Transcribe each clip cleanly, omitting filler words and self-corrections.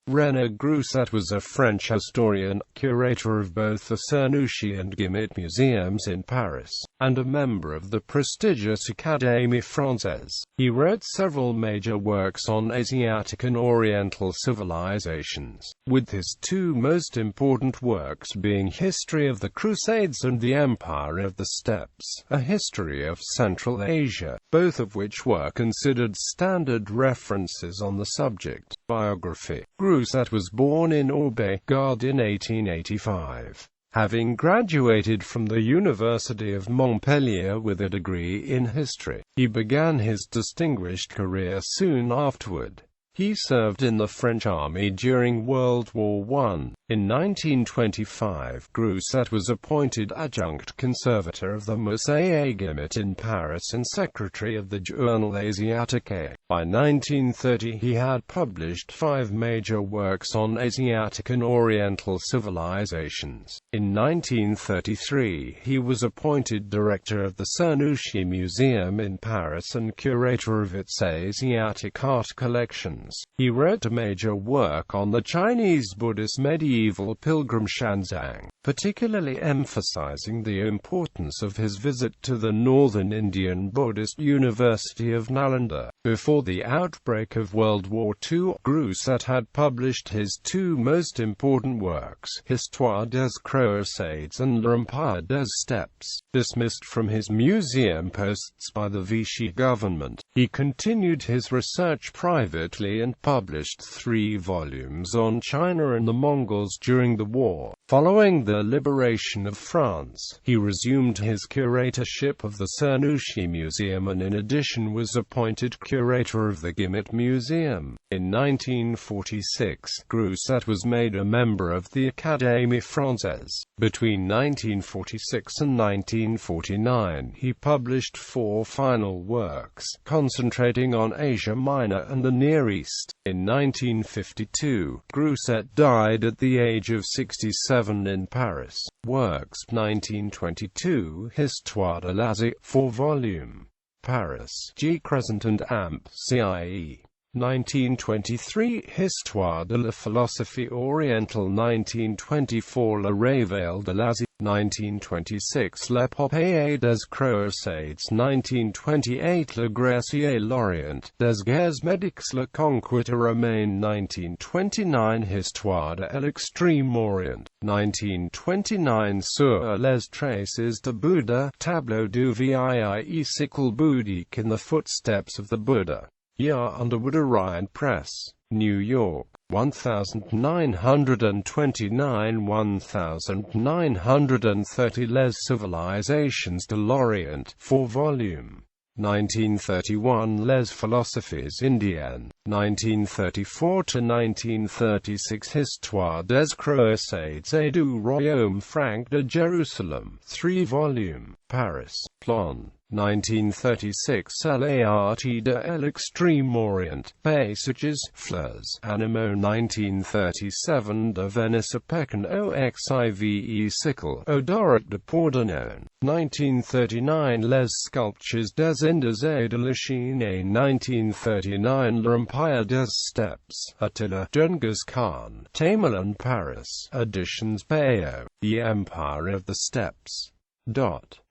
René Grousset was a French historian, curator of both the Cernuschi and Guimet Museums in Paris, and a member of the prestigious Académie française. He wrote several major works on Asiatic and Oriental civilizations, with his two most important works being History of the Crusades and The Empire of the Steppes, a history of Central Asia, both of which were considered standard references on the subject. Biography. Grousset was born in Aube-Garde in 1885. Having graduated from the University of Montpellier with a degree in history, he began his distinguished career soon afterward. He served in the French army during World War I. In 1925, Grousset was appointed adjunct conservator of the Musée Guimet in Paris and secretary of the journal Asiatic. By 1930 he had published 5 major works on Asiatic and Oriental civilizations. In 1933 he was appointed director of the Cernuschi Museum in Paris and curator of its Asiatic art collections. He wrote a major work on the Chinese Buddhist medieval pilgrim Xuanzang, particularly emphasizing the importance of his visit to the northern Indian Buddhist University of Nalanda. Before the outbreak of World War II, Grousset had published his 2 most important works, Histoire des Crusades and L'Empire des Steppes. Dismissed from his museum posts by the Vichy government, he continued his research privately and published 3 volumes on China and the Mongols during the war. Following the liberation of France, he resumed his curatorship of the Cernuschi Museum and in addition was appointed curator of the Guimet Museum. In 1946, Grousset was made a member of the Académie française. Between 1946 and 1949, he published 4 final works, concentrating on Asia Minor and the Near East. In 1952, Grousset died at the age of 67 in Paris. Works 1922, Histoire de l'Asie, 4 volume. Paris, G. Crescent and Amp. CIE. 1923, Histoire de la philosophie orientale. 1924, Le Réveil de l'Asie. 1926, L'Épopée des Crusades. 1928, Le Gracier l'Orient, des guerres médiques, La conquête romaine. 1929, Histoire de l'Extrême Orient. 1929, Sur les traces de Bouddha, Tableau du VIE cycle bouddhique in the footsteps of the Buddha. E.R. Underwood, Orion Press, New York. 1929, 1930, Les Civilisations de l'Orient, 4 volume. 1931, Les Philosophies Indiennes. 1934 to 1936, Histoire des Crusades et du Royaume franc de Jérusalem, 3 volume. Paris, Plon. 1936, L'art de l'extrême orient, Passages, Fleurs, Animo. 1937, De Venice Pecan Oxive Sickle, Odoric de Pordenone. 1939, Les Sculptures des Indes et de la Chine. 1939, L'Empire des Steppes, Attila Genghis Khan, Tamerlan, Paris, Editions Bayo, The Empire of the Steppes.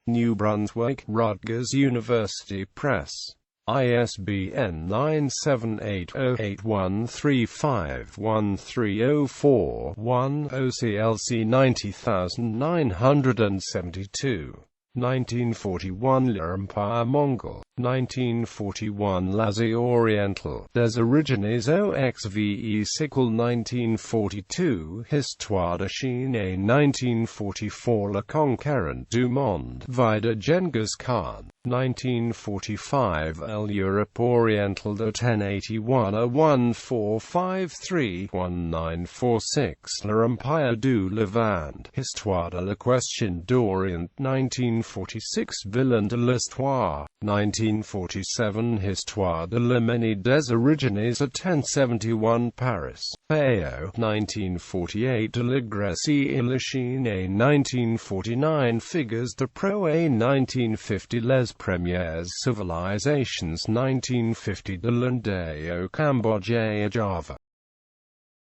New Brunswick, Rutgers University Press. ISBN 978-0813513041, OCLC 90972. 1941, L'Empire Mongol. 1941, L'Asie Orientale, Des Origines Oxve cycle. 1942, Histoire de Chine. 1944, Le Conquérant du Monde, Vida Genghis Khan. 1945, L'Europe Orientale de 1081 à 1453-1946, L'Empire du Levant, Histoire de la Question d'Orient. 1946, Villain de l'Histoire. 1947, Histoire de l'Arménie des Origines à 1071, Paris, Bayo. 1948, de la Grèce et la Chine. 1949, Figures de Proa. 1950, Les Premières Civilisations. 1950, de l'Inde au Cambodge et à Java.